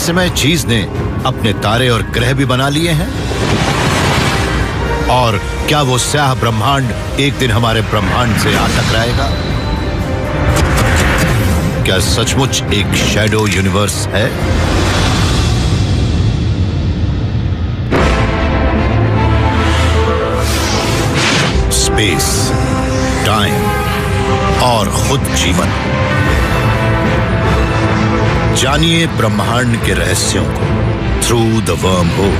रहस्यमय चीज ने अपने तारे और ग्रह भी बना लिए हैं? और क्या वो स्याह ब्रह्मांड एक दिन हमारे ब्रह्मांड से आ टकराएगा? क्या सचमुच एक शैडो यूनिवर्स है? स्पेस, टाइम और खुद जीवन। जानिए ब्रह्मांड के रहस्यों को थ्रू द वर्म होल।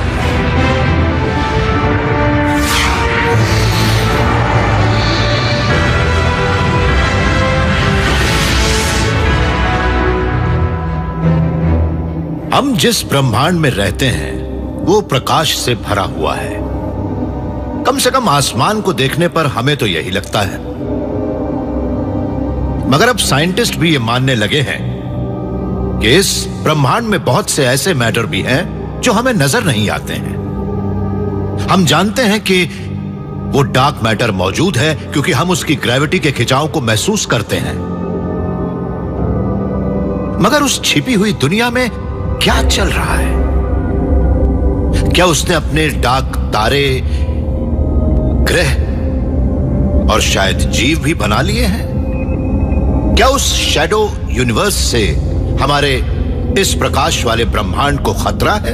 हम जिस ब्रह्मांड में रहते हैं वो प्रकाश से भरा हुआ है। कम से कम आसमान को देखने पर हमें तो यही लगता है। मगर अब साइंटिस्ट भी ये मानने लगे हैं कि इस ब्रह्मांड में बहुत से ऐसे मैटर भी हैं जो हमें नजर नहीं आते हैं। हम जानते हैं कि वो डार्क मैटर मौजूद है क्योंकि हम उसकी ग्रेविटी के खिंचाव को महसूस करते हैं। मगर उस छिपी हुई दुनिया में क्या चल रहा है? क्या उसने अपने डार्क तारे, ग्रह और शायद जीव भी बना लिए हैं? क्या उस शैडो यूनिवर्स से हमारे इस प्रकाश वाले ब्रह्मांड को खतरा है?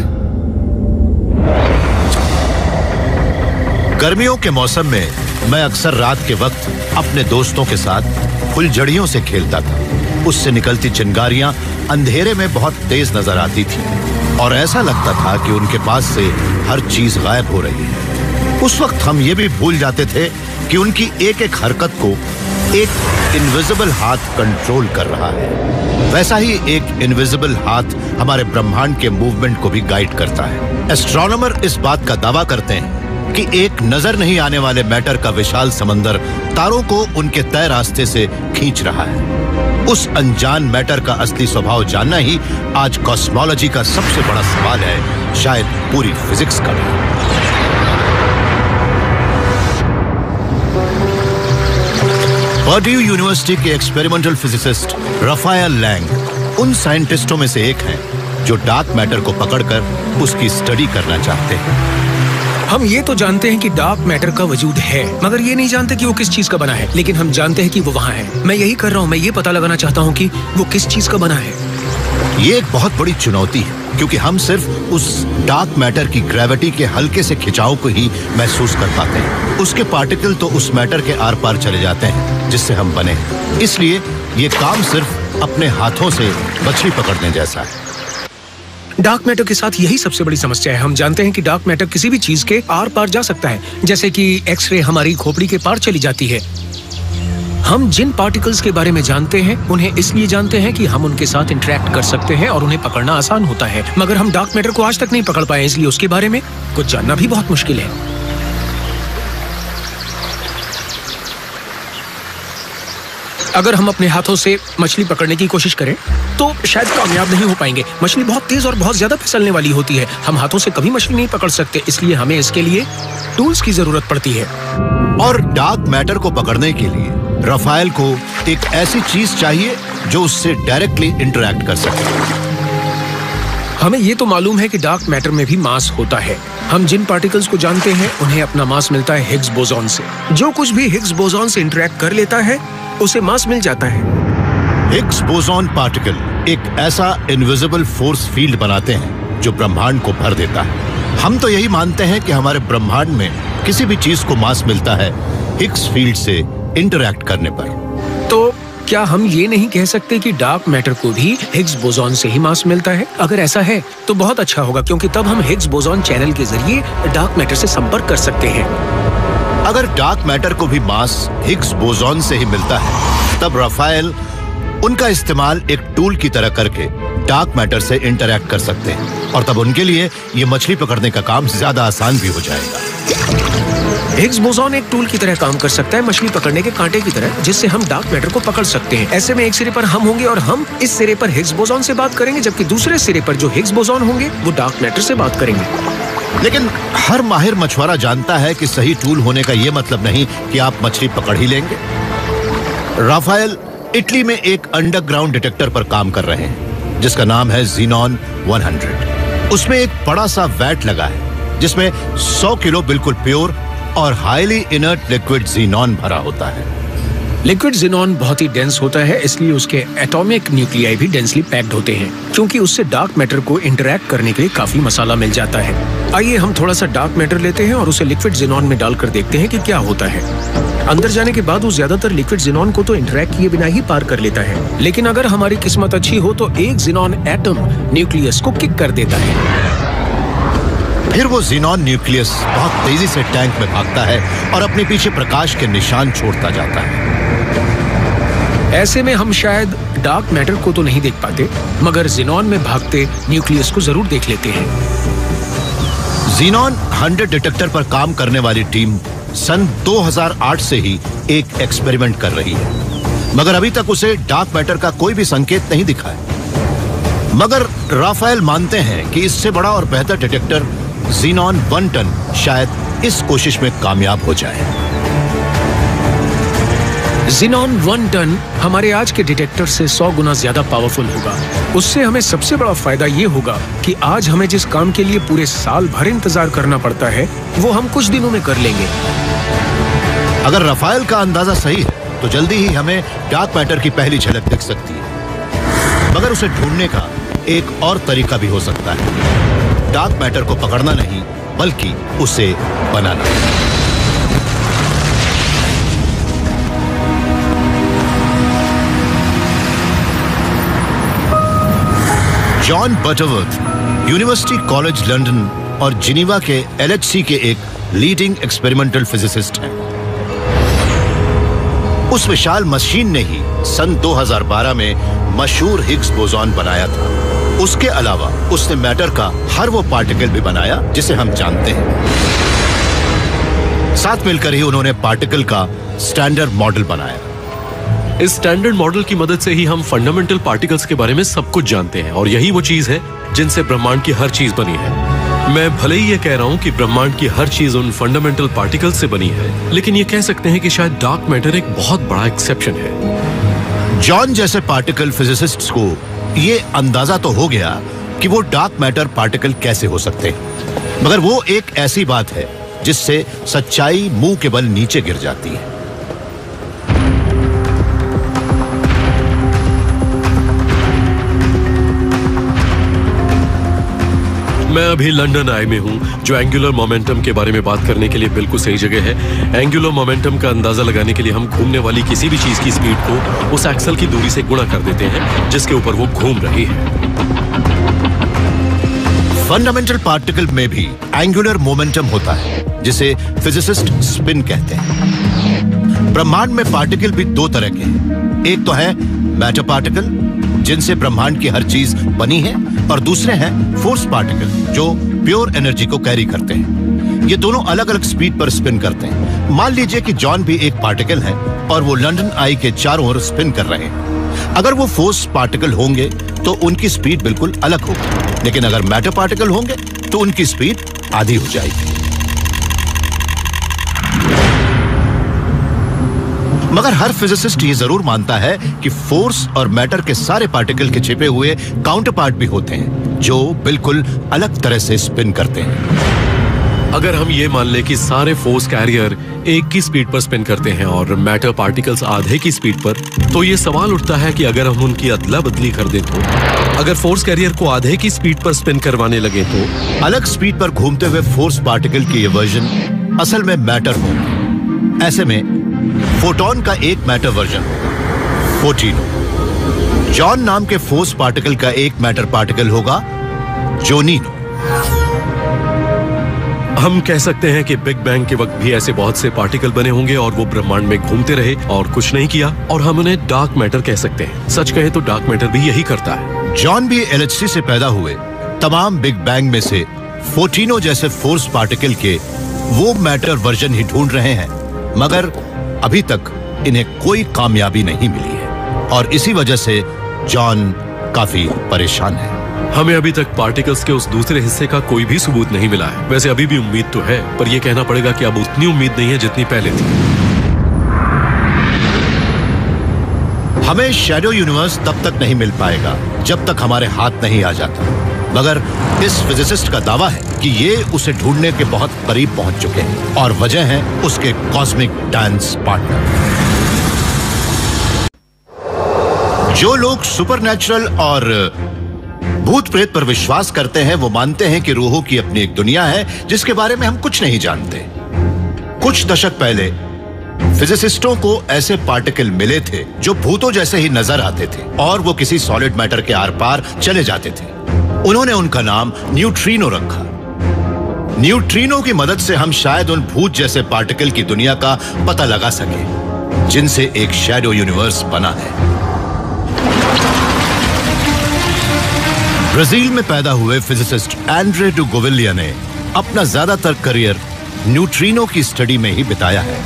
गर्मियों के मौसम में मैं अक्सर रात के वक्त अपने दोस्तों के साथ फुलझड़ियों से खेलता था। उससे निकलती चिंगारियां अंधेरे में बहुत तेज नजर आती थी और ऐसा लगता था कि उनके पास से हर चीज गायब हो रही है। उस वक्त हम ये भी भूल जाते थे कि उनकी एक एक हरकत को एक इनविजिबल हाथ कंट्रोल कर रहा है। वैसा ही एक इनविजिबल हाथ हमारे ब्रह्मांड के मूवमेंट को भी गाइड करता है। एस्ट्रोनॉमर इस बात का दावा करते हैं कि एक नजर नहीं आने वाले मैटर का विशाल समंदर तारों को उनके तय रास्ते से खींच रहा है। उस अनजान मैटर का असली स्वभाव जानना ही आज कॉस्मोलॉजी का सबसे बड़ा सवाल है, शायद पूरी फिजिक्स का भी। पर्ड्यू यूनिवर्सिटी के एक्सपेरिमेंटल फिजिसिस्ट राफाएल लैंग उन साइंटिस्टों में से एक हैं जो डार्क मैटर को पकड़कर उसकी स्टडी करना चाहते हैं। हम ये तो जानते हैं कि डार्क मैटर का वजूद है, मगर ये नहीं जानते कि वो किस चीज का बना है। लेकिन हम जानते हैं कि वो वहाँ है। मैं यही कर रहा हूँ, मैं ये पता लगाना चाहता हूँ कि वो किस चीज का बना है। ये एक बहुत बड़ी चुनौती है क्योंकि हम सिर्फ उस डार्क मैटर की ग्रेविटी के हल्के से खिंचाव को ही महसूस कर पाते हैं। उसके पार्टिकल तो उस मैटर के आर पार चले जाते हैं जिससे हम बने हैं। इसलिए ये काम सिर्फ अपने हाथों से मछली पकड़ने जैसा है। डार्क मैटर के साथ यही सबसे बड़ी समस्या है। हम जानते हैं कि डार्क मैटर किसी भी चीज के आर पार जा सकता है, जैसे कि एक्सरे हमारी खोपड़ी के पार चली जाती है। हम जिन पार्टिकल्स के बारे में जानते हैं उन्हें इसलिए जानते हैं कि हम उनके साथ इंटरेक्ट कर सकते हैं और उन्हें पकड़ना आसान होता है। मगर हम डार्क मैटर को आज तक नहीं पकड़ पाए, इसलिए उसके बारे में कुछ जानना भी बहुत मुश्किल है। अगर हम अपने हाथों से मछली पकड़ने की कोशिश करें तो शायद कामयाब नहीं हो पाएंगे। मछली बहुत तेज और बहुत ज्यादा फिसलने वाली होती है। हम हाथों से कभी मछली नहीं पकड़ सकते, इसलिए हमें इसके लिए टूल्स की जरूरत पड़ती है। और डार्क मैटर को पकड़ने के लिए राफाएल को एक ऐसी चीज चाहिए जो उससे डायरेक्टली इंटरैक्ट कर सके। हमें ये तो मालूम है कि डार्क मैटर में भी मास होता है। हम जिन पार्टिकल्स को जानते हैं उन्हें अपना मास मिलता है हिग्स बोसॉन से। जो कुछ भी हिग्स बोसॉन से इंटरैक्ट कर लेता है उसे मास मिल जाता है। हिग्स बोसॉन पार्टिकल एक ऐसा इनविजिबल फोर्स फील्ड बनाते हैं जो ब्रह्मांड को भर देता है। हम तो यही मानते हैं कि हमारे ब्रह्मांड में किसी भी चीज को मास मिलता है हिग्स फील्ड से इंटरैक्ट करने पर। तो क्या हम ये नहीं कह सकते कि डार्क मैटर को भी हिग्स बोसॉन से ही मास मिलता है? अगर ऐसा है तो बहुत अच्छा होगा, क्योंकि तब हम हिग्स बोसॉन चैनल के जरिए डार्क मैटर से संपर्क कर सकते हैं। अगर डार्क मैटर को भी मास हिग्स बोसॉन से ही मिलता है तब राफाएल उनका इस्तेमाल एक टूल की तरह करके डार्क मैटर से इंटरैक्ट कर सकते हैं और तब उनके लिए ये मछली पकड़ने का काम ज्यादा आसान भी हो जाएगा। हिग्स बोसॉन एक टूल की तरह काम कर सकता है, मछली पकड़ने के कांटे की तरह, जिससे हम डार्क मैटर को पकड़ सकते हैं। ऐसे में एक सिरे पर हम होंगे और हम इस सिरे पर हिग्स बोसॉन से बात करेंगे, जबकि दूसरे सिरे पर जो हिग्स बोसॉन होंगे वो डार्क मैटर से बात करेंगे। लेकिन हर माहिर मछुआरा जानता है कि सही टूल होने का यह मतलब नहीं कि आप मछली पकड़ ही लेंगे। राफाएल इटली में एक अंडरग्राउंड डिटेक्टर पर काम कर रहे हैं। जिसका नाम है Xenon 100। उसमें एक बड़ा सा वैट लगा है जिसमें 100 किलो बिल्कुल प्योर और हाईली इनर्ट लिक्विड ज़ीनॉन भरा होता है। लिक्विड ज़ीनॉन बहुत ही डेंस होता है, इसलिए उसके एटॉमिक न्यूक्लियाई भी डेंसली पैक्ड होते हैं, क्योंकि उससे डार्क मैटर को इंटरैक्ट करने के लिए काफी मसाला मिल जाता है। आइए हम थोड़ा सा डार्क मैटर लेते हैं और उसे लिक्विड ज़ीनॉन में डालकर देखते हैं कि क्या होता है। अंदर जाने के बाद वो ज्यादातर लिक्विड ज़ीनॉन को तो इंटरैक्ट किए बिना ही पार कर लेता है, लेकिन अगर हमारी किस्मत अच्छी हो तो एक ज़ीनॉन एटम न्यूक्लियस को किक कर देता है। फिर वो ज़ीनॉन न्यूक्लियस बहुत तेजी से टैंक में भागता है और अपने पीछे प्रकाश के निशान छोड़ता जाता है। ऐसे में हम शायद डार्क मैटर को तो नहीं देख पाते, मगर ज़ीनॉन में भागते न्यूक्लियस को जरूर देख लेते हैं। ज़ीनॉन 100 डिटेक्टर पर काम करने वाली टीम सन 2008 से ही एक एक्सपेरिमेंट कर रही है, मगर अभी तक उसे डार्क मैटर का कोई भी संकेत नहीं दिखा है। मगर राफेल मानते हैं कि इससे बड़ा और बेहतर डिटेक्टर Xenon 1 टन शायद इस कोशिश में कामयाब हो जाए। Xenon 1 टन हमारे आज के डिटेक्टर से 100 गुना ज्यादा पावरफुल होगा। उससे हमें सबसे बड़ा फायदा ये होगा कि आज हमें जिस काम के लिए पूरे साल भर इंतजार करना पड़ता है, वो हम कुछ दिनों में कर लेंगे। अगर राफेल का अंदाजा सही है तो जल्दी ही हमें डार्क मैटर की पहली झलक दिख सकती है। मगर उसे ढूंढने का एक और तरीका भी हो सकता है। डार्क मैटर को पकड़ना नहीं, बल्कि उसे बनाना। John Butterworth university college London और जिनीवा के LHC के एक लीडिंग एक्सपेरिमेंटल फिजिसिस्ट हैं। उस विशाल मशीन ने ही सन 2012 में मशहूर हिग्स बोसॉन बनाया था। उसके अलावा उसने मैटर का हर वो पार्टिकल भी बनाया जिसे हम जानते हैं। साथ मिलकर ही उन्होंने पार्टिकल का स्टैंडर्ड मॉडल बनाया। इस स्टैंडर्ड मॉडल की मदद से ही हम फंडामेंटल पार्टिकल्स के बारे में सब कुछ जानते हैं, और यही वो चीज है जिनसे ब्रह्मांड की हर चीज बनी है। मैं भले ही ये कह रहा हूँ कि ब्रह्मांड की हर चीज उन फंडामेंटल पार्टिकल्स से बनी है, लेकिन ये कह सकते हैं कि शायद डार्क मैटर एक बहुत बड़ा एक्सेप्शन है। जॉन जैसे पार्टिकल फिजिसिस्ट्स को ये अंदाजा तो हो गया कि वो डार्क मैटर पार्टिकल कैसे हो सकते हैं, मगर वो एक ऐसी बात है जिससे सच्चाई मुंह के बल नीचे गिर जाती है। मैं अभी लंदन आई में हूँ, जो एंगुलर मोमेंटम के बारे में बात करने के लिए बिल्कुल सही जगह है। एंगुलर मोमेंटम का अंदाजा लगाने के लिए हम घूमने वाली किसी भी चीज की स्पीड को उस एक्सल की दूरी से गुणा कर देते हैं जिसके ऊपर वो घूम रही है। फंडामेंटल पार्टिकल में भी एंगुलर मोमेंटम होता है, जिसे फिजिसिस्ट स्पिन कहते हैं। ब्रह्मांड में पार्टिकल भी दो तरह के हैं। एक तो है मैटर पार्टिकल, जिनसे ब्रह्मांड की हर चीज बनी है, और दूसरे हैं फोर्स पार्टिकल, जो प्योर एनर्जी को कैरी करते हैं। ये दोनों अलग अलग स्पीड पर स्पिन करते हैं। मान लीजिए कि जॉन भी एक पार्टिकल है और वो लंदन आई के चारों ओर स्पिन कर रहे हैं। अगर वो फोर्स पार्टिकल होंगे तो उनकी स्पीड बिल्कुल अलग होगी, लेकिन अगर मैटर पार्टिकल होंगे तो उनकी स्पीड आधी हो जाएगी। मगर हर फिजिसिस्ट ये जरूर मानता है कि फोर्स और मैटर के सारे पार्टिकल के छिपे हुए काउंटर पार्ट भी होते हैं, जो बिल्कुल अलग तरह से स्पिन करते हैं। अगर हम ये मान लें कि सारे फोर्स कैरियर एक की स्पीड पर स्पिन करते हैं और मैटर पार्टिकल्स आधे की स्पीड पर, तो ये सवाल उठता है कि अगर हम उनकी अदला बदली कर दें तो? अगर फोर्स कैरियर को आधे की स्पीड पर स्पिन करवाने लगे तो? अलग स्पीड पर घूमते हुए फोर्स पार्टिकल की ये वर्जन असल में मैटर होंगे। ऐसे में फोटोन का एक मैटर वर्जन, फोर्टीनो। जॉन नाम के फोर्स पार्टिकल का एक मैटर पार्टिकल होगा, जोनीनो। हम कह सकते हैं कि बिग बैंग के वक्त भी ऐसे बहुत से पार्टिकल बने होंगे और वो ब्रह्मांड में घूमते रहे और कुछ नहीं किया, और हम उन्हें डार्क मैटर कह सकते हैं। सच कहें तो डार्क मैटर भी यही करता है। जॉन भी LHC से पैदा हुए तमाम बिग बैंग में से फोर्टीनो जैसे फोर्स पार्टिकल के वो मैटर वर्जन ही ढूंढ रहे हैं, मगर अभी तक इन्हें कोई कामयाबी नहीं मिली है, और इसी वजह से जॉन काफी परेशान है। हमें अभी तक पार्टिकल्स के उस दूसरे हिस्से का कोई भी सबूत नहीं मिला है। वैसे अभी भी उम्मीद तो है, पर यह कहना पड़ेगा कि अब उतनी उम्मीद नहीं है जितनी पहले थी। हमें शैडो यूनिवर्स तब तक नहीं मिल पाएगा जब तक हमारे हाथ नहीं आ जाता, मगर इस फिजिसिस्ट का दावा है कि ये उसे ढूंढने के बहुत करीब पहुंच चुके हैं और वजह है उसके कॉस्मिक डांस पार्टनर। जो लोग सुपरनैचुरल और भूत प्रेत पर विश्वास करते हैं वो मानते हैं कि रूहों की अपनी एक दुनिया है जिसके बारे में हम कुछ नहीं जानते। कुछ दशक पहले फिजिसिस्टों को ऐसे पार्टिकल मिले थे जो भूतों जैसे ही नजर आते थे और वो किसी सॉलिड मैटर के आर पार चले जाते थे। उन्होंने उनका नाम न्यूट्रिनो रखा। न्यूट्रिनो की मदद से हम शायद उन भूत जैसे पार्टिकल की दुनिया का पता लगा सके जिनसे एक शैडो यूनिवर्स बना है। ब्राजील में पैदा हुए फिजिसिस्ट एंड्रे डू गोविलिया ने अपना ज्यादातर करियर न्यूट्रिनो की स्टडी में ही बिताया है।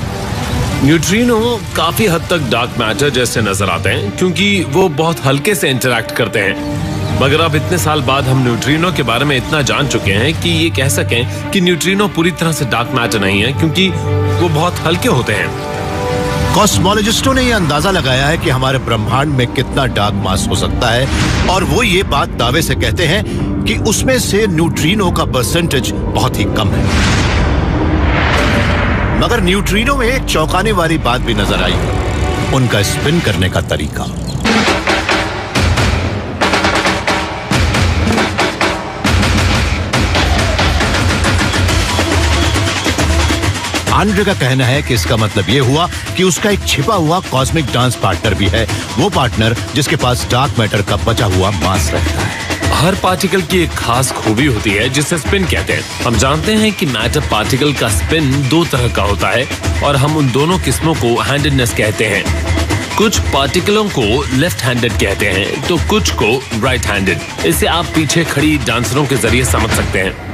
न्यूट्रिनो काफी हद तक डार्क मैटर जैसे नजर आते हैं क्योंकि वो बहुत हल्के से इंटरैक्ट करते हैं, मगर अब इतने साल बाद हम न्यूट्रिनो के बारे में इतना जान चुके हैं कि ये कह सकें कि न्यूट्रिनो पूरी तरह से डार्क मैटर नहीं है क्योंकि वो बहुत हल्के होते हैं। कॉस्मोलॉजिस्टों ने यह अंदाजा लगाया है कि हमारे ब्रह्मांड में कितना डार्क मास हो सकता है और वो ये बात दावे से कहते हैं कि उसमें से न्यूट्रिनो का परसेंटेज बहुत ही कम है। मगर न्यूट्रिनो में एक चौंकाने वाली बात भी नजर आई है, उनका स्पिन करने का तरीका। आंड्रे का कहना है कि इसका मतलब यह हुआ कि उसका एक छिपा हुआ कॉस्मिक डांस पार्टनर भी है, वो पार्टनर जिसके पास डार्क मैटर का बचा हुआ मास रहता है। हर पार्टिकल की एक खास खूबी होती है जिसे स्पिन कहते हैं। हम जानते हैं कि मैटर पार्टिकल का स्पिन दो तरह का होता है और हम उन दोनों किस्मों को हैंडेडनेस कहते हैं। कुछ पार्टिकलों को लेफ्ट हैंडेड कहते हैं तो कुछ को राइट हैंडेड। इसे आप पीछे खड़ी डांसरों के जरिए समझ सकते हैं।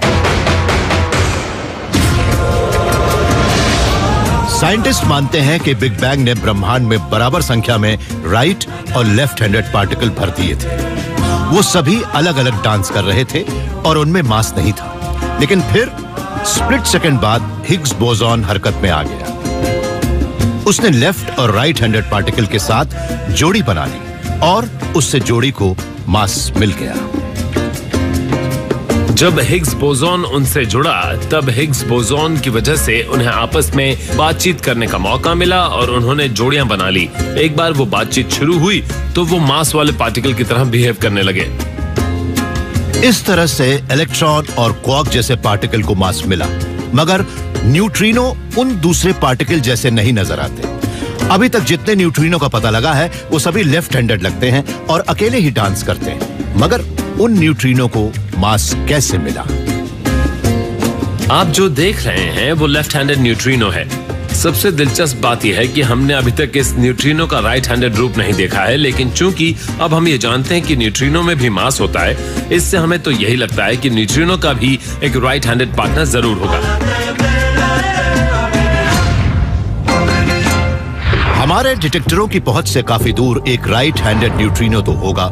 साइंटिस्ट मानते हैं कि बिग बैंग ने ब्रह्मांड में बराबर संख्या में राइट और लेफ्ट हैंडेड पार्टिकल भर दिए थे। वो सभी अलग अलग डांस कर रहे थे और उनमें मास नहीं था, लेकिन फिर स्प्लिट सेकंड बाद हिग्स बोसॉन हरकत में आ गया। उसने लेफ्ट और राइट हैंडेड पार्टिकल के साथ जोड़ी बना ली और उससे जोड़ी को मास मिल गया। जब हिग्स बोसॉन उनसे जुड़ा तब हिग्स बोसॉन की वजह से उन्हें आपस में बातचीत करने का मौका मिला और उन्होंने जोड़ियां बना ली। एक बार वो बातचीत शुरू हुई तो वो मास वाले पार्टिकल की तरह बिहेव करने लगे। इस तरह से इलेक्ट्रॉन और क्वार्क जैसे पार्टिकल को मास मिला, मगर न्यूट्रिनो उन दूसरे पार्टिकल जैसे नहीं नजर आते। अभी तक जितने न्यूट्रिनो का पता लगा है वो सभी लेफ्ट हैंडेड लगते हैं और अकेले ही डांस करते हैं, मगर उन न्यूट्रिनो को मास कैसे मिला? आप जो देख रहे हैं वो लेफ्ट हैंडेड न्यूट्रिनो है। सबसे दिलचस्प बात यह है कि हमने अभी तक इस न्यूट्रिनो का राइट हैंडेड रूप नहीं देखा है, लेकिन चूंकि अब हम ये जानते हैं कि न्यूट्रिनो में भी मास होता है, इससे हमें तो यही लगता है कि न्यूट्रिनो का भी एक राइट हैंडेड पार्टनर जरूर होगा। हमारे डिटेक्टरों की पहुंच से काफी दूर एक राइट हैंडेड न्यूट्रिनो तो होगा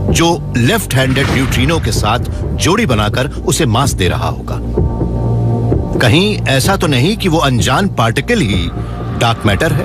जो लेफ्ट हैंडेड न्यूट्रिनो के साथ जोड़ी बनाकर उसे मास दे रहा होगा। कहीं ऐसा तो नहीं कि वो अनजान पार्टिकल ही डार्क मैटर है?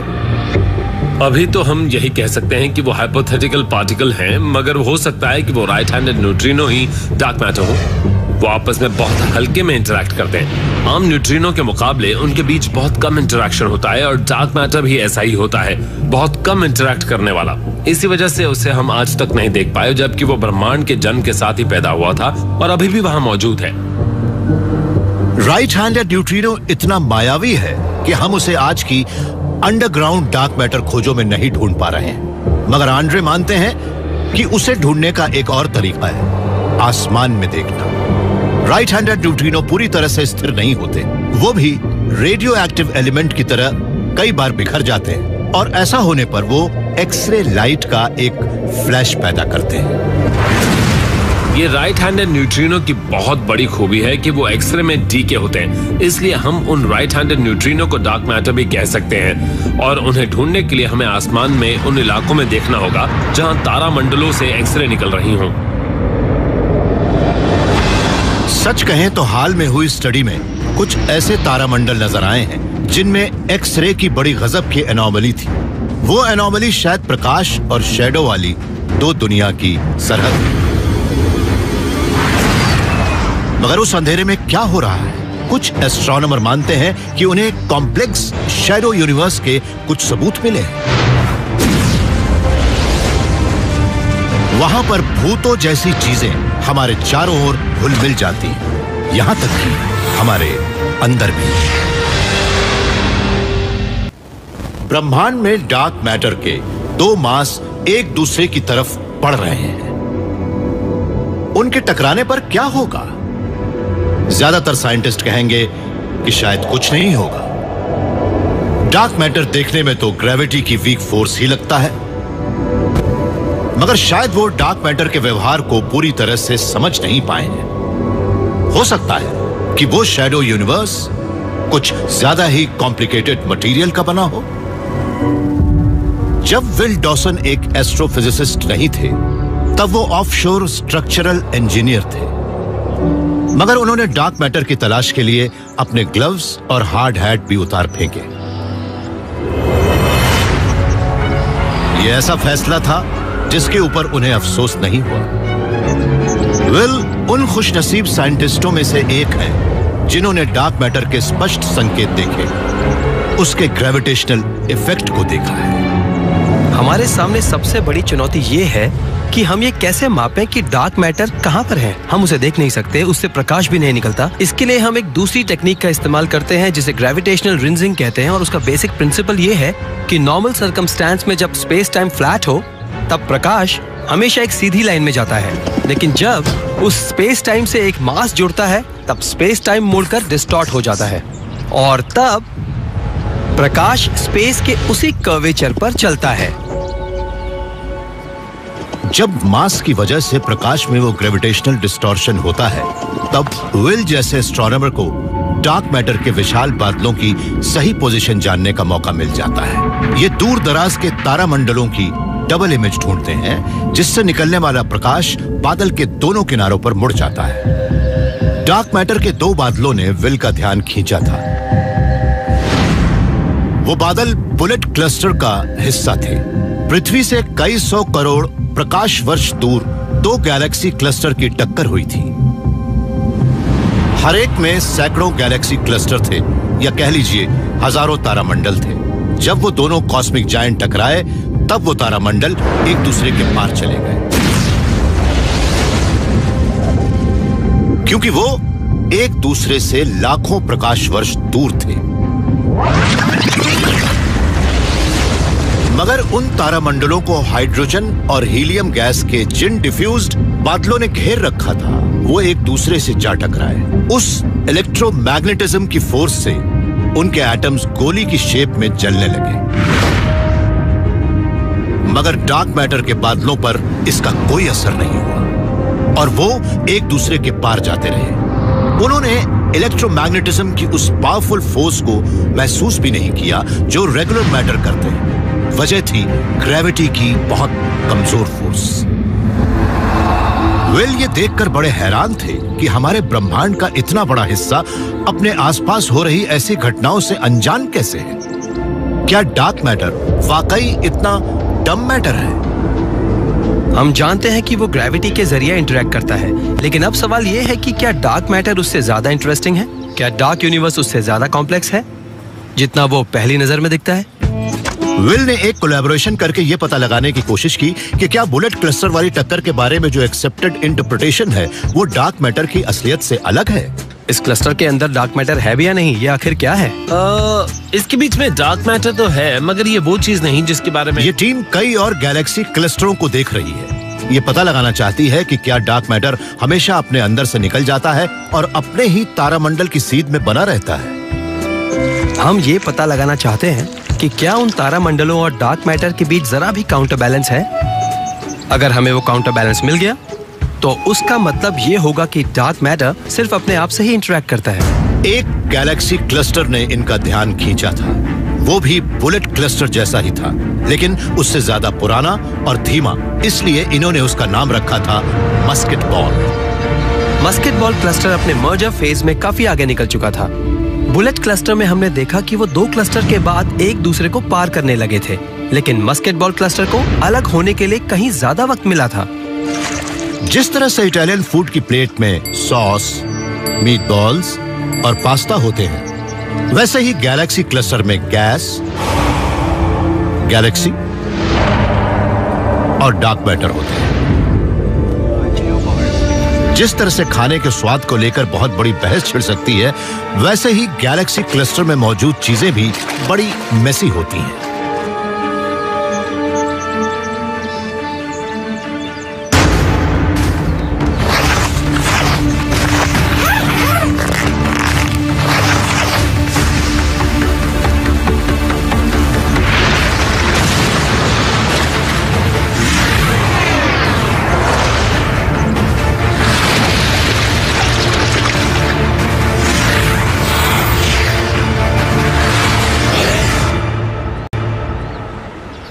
अभी तो हम यही कह सकते हैं कि वो हाइपोथेटिकल पार्टिकल हैं, मगर हो सकता है कि वो राइट हैंडेड न्यूट्रिनो ही डार्क मैटर हो। वो आपस में बहुत हल्के में इंटरैक्ट करते हैं। आम न्यूट्रिनो के मुकाबले उनके बीच बहुत कम इंटरैक्शन होता है और डार्क मैटर भी ऐसा ही होता है, बहुत कम इंटरैक्ट करने वाला। इसी वजह से उसे हम आज तक नहीं देख पाए, जबकि वो ब्रह्मांड के जन्म के साथ ही पैदा हुआ था और अभी भी वहां मौजूद है। राइट हैंडेड न्यूट्रिनो इतना मायावी है कि हम उसे आज की अंडरग्राउंड डार्क मैटर खोजों में नहीं ढूंढ पा रहे हैं, मगर आंड्रे मानते हैं कि उसे ढूंढने का एक और तरीका है, आसमान में देखना। राइट हैंडेड न्यूट्रिनो पूरी तरह से स्थिर नहीं होते, वो भी रेडियो एक्टिव एलिमेंट की तरह कई बार बिखर जाते हैं और ऐसा होने पर वो एक्सरे लाइट का एक फ्लैश पैदा करते हैं। ये राइट हैंडेड न्यूट्रिनो की बहुत बड़ी खूबी है कि वो एक्सरे में डीके होते हैं, इसलिए हम उन राइट हैंडेड न्यूट्रिनो को डार्क मैटर भी कह सकते हैं और उन्हें ढूंढने के लिए हमें आसमान में उन इलाकों में देखना होगा जहां तारामंडलों से एक्सरे निकल रही हों। सच कहें तो हाल में हुई स्टडी में कुछ ऐसे तारामंडल नजर आए हैं जिनमें एक्सरे की बड़ी गजब की एनोमली थी। वो एनोमली शायद प्रकाश और शैडो वाली दो दुनिया की सरहद है। मगर उस अंधेरे में क्या हो रहा है? कुछ एस्ट्रोनॉमर मानते हैं कि उन्हें कॉम्प्लेक्स शैडो यूनिवर्स के कुछ सबूत मिले हैं। वहां पर भूतों जैसी चीजें हमारे चारों ओर घुल मिल जाती हैं, यहां तक कि हमारे अंदर भी। ब्रह्मांड में डार्क मैटर के दो मास एक दूसरे की तरफ बढ़ रहे हैं। उनके टकराने पर क्या होगा? ज्यादातर साइंटिस्ट कहेंगे कि शायद कुछ नहीं होगा। डार्क मैटर देखने में तो ग्रेविटी की वीक फोर्स ही लगता है, मगर शायद वो डार्क मैटर के व्यवहार को पूरी तरह से समझ नहीं पाए हैं। हो सकता है कि वो शैडो यूनिवर्स कुछ ज्यादा ही कॉम्प्लिकेटेड मटेरियल का बना हो। जब विल डॉसन एक एस्ट्रोफिजिसिस्ट नहीं थे, तब वो ऑफशोर स्ट्रक्चरल इंजीनियर थे। मगर उन्होंने डार्क मैटर की तलाश के लिए अपने ग्लव्स और हार्ड हैट भी उतार फेंके। यह ऐसा फैसला था जिसके ऊपर उन्हें अफसोस नहीं हुआ। विल उन खुशनसीब साइंटिस्टों में से एक है जिन्होंने डार्क मैटर के स्पष्ट संकेत देखे, उसके ग्रेविटेशनल इफेक्ट को देखा है। हमारे सामने सबसे बड़ी चुनौती ये है कि हम ये कैसे मापें कि डार्क मैटर कहाँ पर है। हम उसे देख नहीं सकते, उससे प्रकाश भी नहीं निकलता। इसके लिए हम एक दूसरी टेक्निक का इस्तेमाल करते हैं जिसे ग्रेविटेशनल रिंजिंग कहते हैं, और उसका बेसिक प्रिंसिपल ये है कि नॉर्मल सर्कमस्टेंस में जब स्पेस टाइम फ्लैट हो तब प्रकाश हमेशा एक सीधी लाइन में जाता है, लेकिन जब उस स्पेस टाइम से एक मास जुड़ता है तब स्पेस टाइम मुड़कर डिस्टॉर्ट हो जाता है, और तब प्रकाश स्पेस के उसी कर्वेचर पर चलता है। जब मास की वजह से प्रकाश में वो ग्रेविटेशनल डिस्टॉर्शन होता है, तब विल जैसे एस्ट्रोनॉमर को डार्क मैटर के विशाल बादलों की सही पोजीशन जानने का मौका मिल जाता है। ये दूर दराज के तारामंडलों की डबल इमेज ढूंढते हैं, जिससे निकलने वाला प्रकाश बादल के दोनों किनारों पर मुड़ जाता है। डार्क मैटर के दो बादलों ने विल का ध्यान खींचा था। वो बादल बुलेट क्लस्टर का हिस्सा थे। पृथ्वी से कई 100 करोड़ प्रकाश वर्ष दूर दो गैलेक्सी क्लस्टर की टक्कर हुई थी। हर एक में सैकड़ों गैलेक्सी क्लस्टर थे, या कह लीजिए हजारों तारामंडल थे। जब वो दोनों कॉस्मिक जायंट टकराए, तब वो तारामंडल एक दूसरे के पार चले गए, क्योंकि वो एक दूसरे से लाखों प्रकाश वर्ष दूर थे। मगर उन तारामंडलों को हाइड्रोजन और हीलियम गैस के जिन डिफ्यूज्ड बादलों ने घेर रखा था, वो एक दूसरे से जा टकराए। उस इलेक्ट्रोमैग्नेटिज्म की फोर्स से उनके एटम्स गोली की शेप में जलने लगे। मगर डार्क मैटर के बादलों पर इसका कोई असर नहीं हुआ, और वो एक दूसरे के पार जाते रहे। उन्होंने इलेक्ट्रोमैग्नेटिज्म की उस पावरफुल फोर्स को महसूस भी नहीं किया जो रेगुलर मैटर करते हैं। वजह थी ग्रेविटी की बहुत कमजोर फोर्स। विल ये देखकर बड़े हैरान थे कि हमारे ब्रह्मांड का इतना बड़ा हिस्सा अपने आसपास हो रही ऐसी घटनाओं से अनजान कैसे है। क्या डार्क मैटर वाकई इतना डम मैटर है? हम जानते हैं कि वो ग्रेविटी के जरिए इंटरेक्ट करता है, लेकिन अब सवाल ये है कि क्या डार्क मैटर उससे ज्यादा इंटरेस्टिंग है? क्या डार्क यूनिवर्स उससे ज्यादा कॉम्प्लेक्स है जितना वो पहली नजर में दिखता है? विल ने एक कोलैबोरेशन करके ये पता लगाने की कोशिश की कि क्या बुलेट क्लस्टर वाली टक्कर के बारे में जो एक्सेप्टेड इंटरप्रिटेशन है वो डार्क मैटर की असलियत से अलग है। इस क्लस्टर के अंदर डार्क मैटर है भी या नहीं, ये आखिर क्या है? इसके बीच में डार्क मैटर तो है, मगर ये वो चीज नहीं जिसके बारे में ये टीम कई और गैलेक्सी क्लस्टरों को देख रही है। ये पता लगाना चाहती है कि क्या डार्क मैटर हमेशा अपने अंदर से निकल जाता है और अपने ही तारामंडल की सीध में बना रहता है। हम ये पता लगाना चाहते हैं कि क्या उन तारामंडलों और डार्क मैटर के बीच जरा भी काउंटर बैलेंस है। अगर हमें वो काउंटर बैलेंस मिल गया तो उसका मतलब ये होगा कि डार्क मैटर सिर्फ अपने आप से ही इंटरेक्ट करता है। एक गैलेक्सी क्लस्टर ने इनका ध्यान खींचा था। वो भी बुलेट क्लस्टर जैसा ही था, लेकिन उससे ज्यादा पुराना और धीमा, इसलिए इन्होंने उसका नाम रखा था musket ball. Musket ball cluster अपने मर्जर फेज में काफी आगे निकल चुका था। बुलेट क्लस्टर में हमने देखा कि वो 2 क्लस्टर के बाद एक दूसरे को पार करने लगे थे, लेकिन मस्केटबॉल क्लस्टर को अलग होने के लिए कहीं ज्यादा वक्त मिला था। जिस तरह से इटालियन फूड की प्लेट में सॉस, मीट बॉल्स और पास्ता होते हैं, वैसे ही गैलेक्सी क्लस्टर में गैस, गैलेक्सी और डार्क मैटर होते हैं। जिस तरह से खाने के स्वाद को लेकर बहुत बड़ी बहस छिड़ सकती है, वैसे ही गैलेक्सी क्लस्टर में मौजूद चीजें भी बड़ी मेसी होती हैं।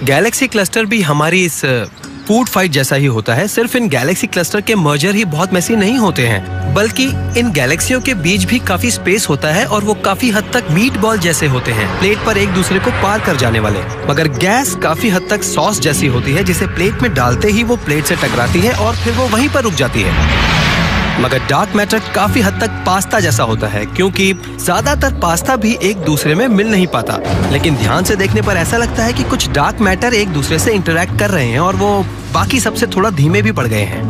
गैलेक्सी क्लस्टर भी हमारी इस फूड फाइट जैसा ही होता है, सिर्फ इन गैलेक्सी क्लस्टर के मर्जर ही बहुत मेसी नहीं होते हैं, बल्कि इन गैलेक्सियों के बीच भी काफी स्पेस होता है और वो काफी हद तक मीट बॉल जैसे होते हैं, प्लेट पर एक दूसरे को पार कर जाने वाले। मगर गैस काफी हद तक सॉस जैसी होती है, जिसे प्लेट में डालते ही वो प्लेट से टकराती है और फिर वो वहीं पर रुक जाती है। मगर डार्क मैटर काफी हद तक पास्ता जैसा होता है, क्योंकि ज्यादातर पास्ता भी एक दूसरे में मिल नहीं पाता, लेकिन ध्यान से देखने पर ऐसा लगता है कि कुछ डार्क मैटर एक दूसरे से इंटरैक्ट कर रहे हैं और वो बाकी सबसे थोड़ा धीमे भी पड़ गए हैं।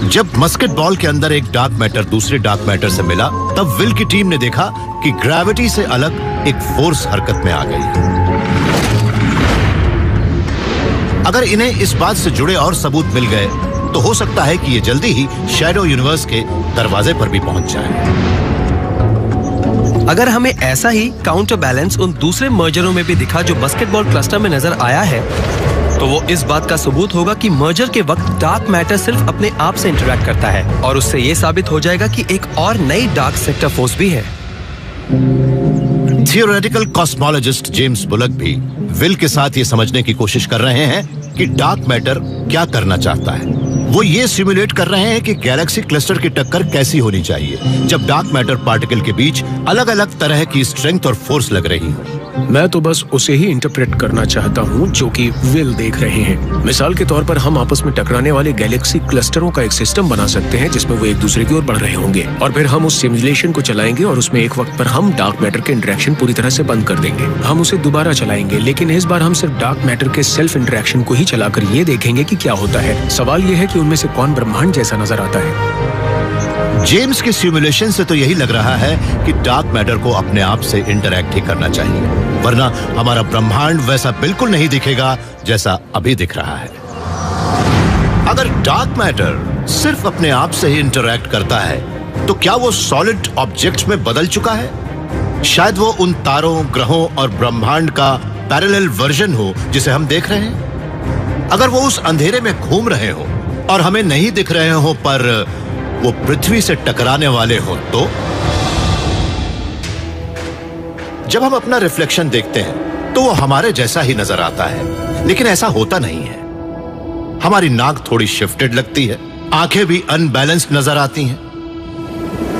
जब मस्केटबॉल के अंदर एक डार्क मैटर दूसरे डार्क मैटर से मिला, तब विल की टीम ने देखा कि ग्रेविटी से अलग एक फोर्स हरकत में आ गई। अगर इन्हें इस बात से जुड़े और सबूत मिल गए, तो हो सकता है कि ये जल्दी ही शैडो यूनिवर्स के दरवाजे पर भी पहुंच जाए। अगर हमें ऐसा ही काउंटर बैलेंस उन दूसरे मर्जरों में भी दिखा जो बास्केटबॉल क्लस्टर में नजर आया है, तो वो इस बात का सबूत होगा कि मर्जर के वक्त डार्क मैटर सिर्फ अपने आप से इंटरैक्ट करता है, और उससे ये साबित हो जाएगा कि एक और नई डार्क सेक्टर फोर्स भी है। थियोरेटिकल कॉस्मोलॉजिस्ट जेम्स बुलक भी विल के साथ ये समझने की कोशिश कर रहे हैं कि डार्क मैटर क्या करना चाहता है। वो ये सिमुलेट कर रहे हैं कि गैलेक्सी क्लस्टर की टक्कर कैसी होनी चाहिए जब डार्क मैटर पार्टिकल के बीच अलग अलग तरह की स्ट्रेंथ और फोर्स लग रही हो। मैं तो बस उसे ही इंटरप्रेट करना चाहता हूँ जो कि विल देख रहे हैं। मिसाल के तौर पर हम आपस में टकराने वाले गैलेक्सी क्लस्टरों का एक सिस्टम बना सकते हैं जिसमें वो एक दूसरे की ओर बढ़ रहे होंगे, और फिर हम उस सिमुलेशन को चलाएंगे और उसमें एक वक्त पर हम डार्क मैटर के इंटरेक्शन पूरी तरह से बंद कर देंगे। हम उसे दोबारा चलाएंगे, लेकिन इस बार हम सिर्फ डार्क मैटर के सेल्फ इंटरेक्शन को ही चलाकर ये देखेंगे कि क्या होता है। सवाल ये है कि उनमें से कौन ब्रह्मांड जैसा नजर आता है। जेम्स के सिमुलेशन से तो यही लग रहा है कि डार्क मैटर को अपने आप से इंटरैक्ट ही करना चाहिए, वरना हमारा ब्रह्मांड वैसा बिल्कुल नहीं दिखेगा जैसा अभी दिख रहा है। अगर डार्क मैटर सिर्फ अपने आप से ही इंटरैक्ट करता है, तो क्या वो सॉलिड ऑब्जेक्ट में बदल चुका है? शायद वो उन तारों, ग्रहों और ब्रह्मांड का पैरेलल वर्जन हो जिसे हम देख रहे हैं। अगर वो उस अंधेरे में घूम रहे हो और हमें नहीं दिख रहे हो, पर वो पृथ्वी से टकराने वाले हो, तो जब हम अपना रिफ्लेक्शन देखते हैं तो वो हमारे जैसा ही नजर आता है, लेकिन ऐसा होता नहीं है। हमारी नाक थोड़ी शिफ्टेड लगती है, आंखें भी अनबैलेंस्ड नजर आती हैं।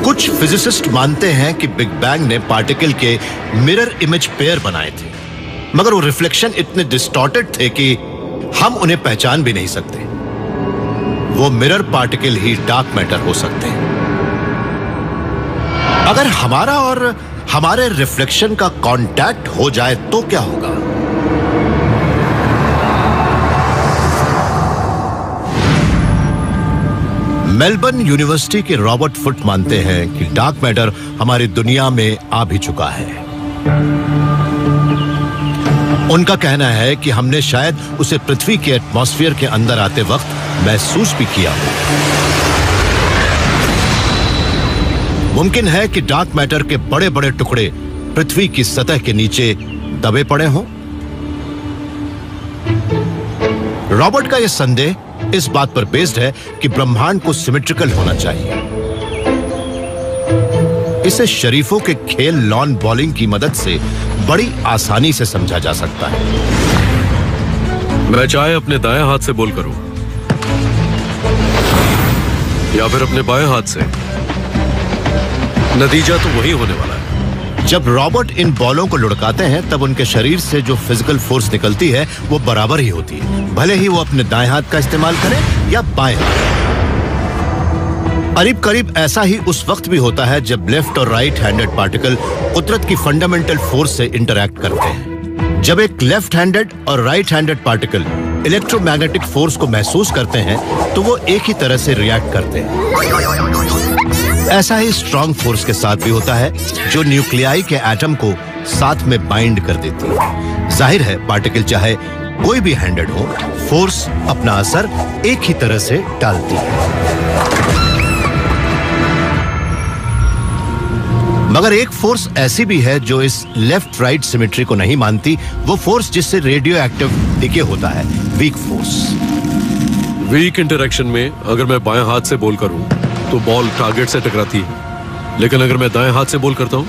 कुछ फिजिसिस्ट मानते हैं कि बिग बैंग ने पार्टिकल के मिरर इमेज पेयर बनाए थे, मगर वो रिफ्लेक्शन इतने डिस्टॉर्टेड थे कि हम उन्हें पहचान भी नहीं सकते। वो मिरर पार्टिकल ही डार्क मैटर हो सकते हैं। अगर हमारा और हमारे रिफ्लेक्शन का कांटेक्ट हो जाए तो क्या होगा? मेलबर्न यूनिवर्सिटी के रॉबर्ट फुट मानते हैं कि डार्क मैटर हमारी दुनिया में आ भी चुका है। उनका कहना है कि हमने शायद उसे पृथ्वी के एटमॉस्फेयर के अंदर आते वक्त महसूस भी किया हो। मुमकिन है कि डार्क मैटर के बड़े बड़े टुकड़े पृथ्वी की सतह के नीचे दबे पड़े हों। रॉबर्ट का यह संदेह इस बात पर बेस्ड है कि ब्रह्मांड को सिमेट्रिकल होना चाहिए। इसे शरीफों के खेल लॉन बॉलिंग की मदद से बड़ी आसानी से समझा जा सकता है। मैं चाहे अपने दाएं हाथ से बोल करूं। या फिर अपने बाएं हाथ से। नतीजा तो वही होने वाला है। जब रॉबर्ट इन बॉलों को लुढ़काते हैं तब उनके शरीर से जो फिजिकल फोर्स निकलती है वो बराबर ही होती है, भले ही वो अपने दाएं हाथ का इस्तेमाल करें या बाएं हाथ। करीब करीब ऐसा ही उस वक्त भी होता है जब लेफ्ट और राइट हैंडेड पार्टिकल कुदरत की फंडामेंटल फोर्स से इंटरैक्ट करते हैं। जब एक लेफ्ट हैंडेड और right handed particle electromagnetic force को महसूस करते हैं तो वो एक ही तरह से रिएक्ट करते हैं। ऐसा ही स्ट्रॉन्ग फोर्स के साथ भी होता है जो न्यूक्लियाई के एटम को साथ में बाइंड कर देती है। जाहिर है पार्टिकल चाहे कोई भी हैंडेड हो, फोर्स अपना असर एक ही तरह से डालती है। मगर एक फोर्स ऐसी भी है जो इस लेफ्ट राइट सिमेट्री को नहीं मानती, वो फोर्स जिससे रेडियो एक्टिव डिके होता है, वीक फोर्स। वीक इंटरेक्शन में अगर मैं बाएं हाथ से बॉल करूं तो बॉल टारगेट से टकराती है, लेकिन अगर मैं दाएं हाथ से बॉल करता हूं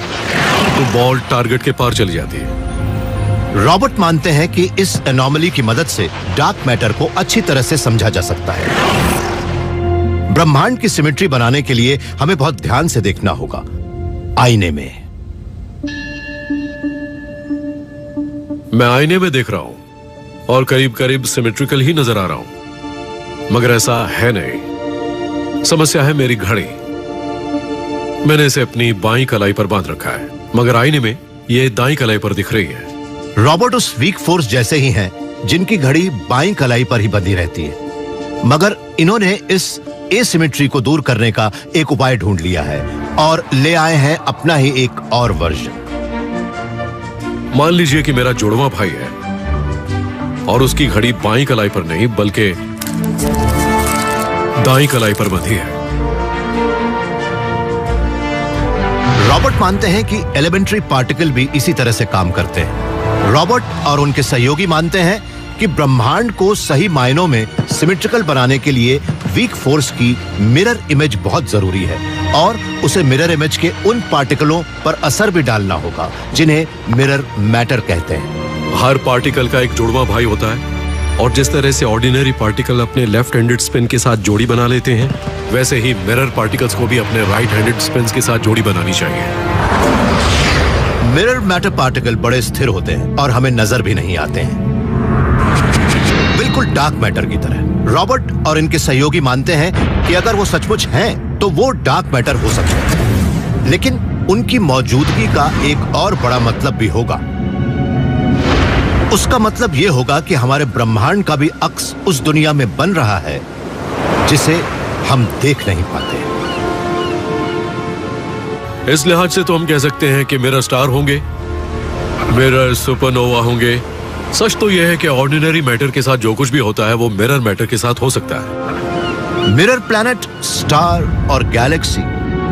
तो बॉल टारगेट के पार चली जाती है। रॉबर्ट मानते हैं कि इस एनॉमली की मदद से डार्क मैटर को अच्छी तरह से समझा जा सकता है। ब्रह्मांड की सिमेट्री बनाने के लिए हमें बहुत ध्यान से देखना होगा। आईने में मैं आईने में देख रहा हूं और करीब करीब सिमेट्रिकल ही नजर आ रहा हूं, मगर ऐसा है नहीं। समस्या है मेरी घड़ी। मैंने इसे अपनी बाईं कलाई पर बांध रखा है, मगर आईने में ये दाईं कलाई पर दिख रही है। रॉबर्ट उस वीक फोर्स जैसे ही हैं जिनकी घड़ी बाईं कलाई पर ही बंधी रहती है, मगर इन्होंने इस एसिमेट्री को दूर करने का एक उपाय ढूंढ लिया है और ले आए हैं अपना ही एक और वर्जन। मान लीजिए कि मेरा जुड़वा भाई है और उसकी घड़ी बाईं कलाई पर नहीं बल्कि दाईं कलाई पर बंधी है। रॉबर्ट मानते हैं कि एलिमेंट्री पार्टिकल भी इसी तरह से काम करते हैं। रॉबर्ट और उनके सहयोगी मानते हैं कि ब्रह्मांड को सही मायनों में सिमेट्रिकल बनाने के लिए वीक फोर्स की मिरर इमेज बहुत जरूरी है और उसे मिरर इमेज के उन पार्टिकलों पर असर भी डालना होगा जिन्हें मिरर मैटर कहते हैं। हर पार्टिकल का एक जुड़वा भाई होता है और जिस तरह से ऑर्डिनरी पार्टिकल अपने लेफ्ट हैंडेड स्पिन के साथ जोड़ी बना लेते हैं, वैसे ही मिरर पार्टिकल्स को भी अपने राइट हैंडेड स्पिन के साथ जोड़ी बनानी चाहिए। मिरर मैटर पार्टिकल बड़े स्थिर होते हैं और हमें नजर भी नहीं आते हैं, बिल्कुल डार्क मैटर की तरह। रॉबर्ट और इनके सहयोगी मानते हैं कि अगर वो सचमुच हैं तो वो डार्क मैटर हो सकते हैं, लेकिन उनकी मौजूदगी का एक और बड़ा मतलब भी होगा। उसका मतलब यह होगा कि हमारे ब्रह्मांड का भी अक्स उस दुनिया में बन रहा है जिसे हम देख नहीं पाते। इस लिहाज से तो हम कह सकते हैं कि मिरर स्टार होंगे, मिरर सुपरनोवा होंगे। सच तो यह है कि ऑर्डिनरी मैटर के साथ जो कुछ भी होता है वो मिरर मैटर के साथ हो सकता है। मिरर प्लैनेट, स्टार और गैलेक्सी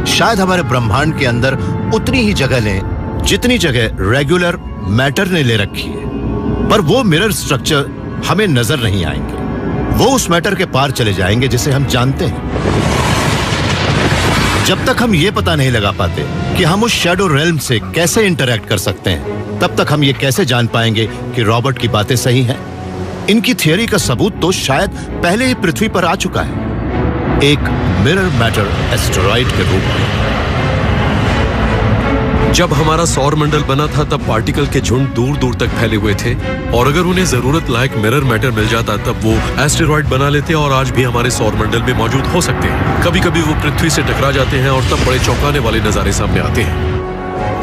शायद हमारे ब्रह्मांड के अंदर उतनी ही जगह लें जितनी जगह रेगुलर मैटर ने ले रखी है, पर वो मिरर स्ट्रक्चर हमें नजर नहीं आएंगे। वो उस मैटर के पार चले जाएंगे जिसे हम जानते हैं। जब तक हम ये पता नहीं लगा पाते कि हम उस शैडो रेल्म से कैसे इंटरैक्ट कर सकते हैं, तब तक हम ये कैसे जान पाएंगे कि रॉबर्ट की बातें सही हैं। इनकी थियरी का सबूत तो शायद पहले ही पृथ्वी पर आ चुका है, एक मिरर मैटर एस्टेरॉइड के रूप में। जब हमारा सौर मंडल बना था तब पार्टिकल के झुंड दूर दूर तक फैले हुए थे और अगर उन्हें जरूरत लायक मिरर मैटर मिल जाता तब वो एस्टेरॉइड बना लेते और आज भी हमारे सौर मंडल में मौजूद हो सकते हैं। कभी कभी वो पृथ्वी से टकरा जाते हैं और तब बड़े चौंकाने वाले नजारे सामने आते हैं।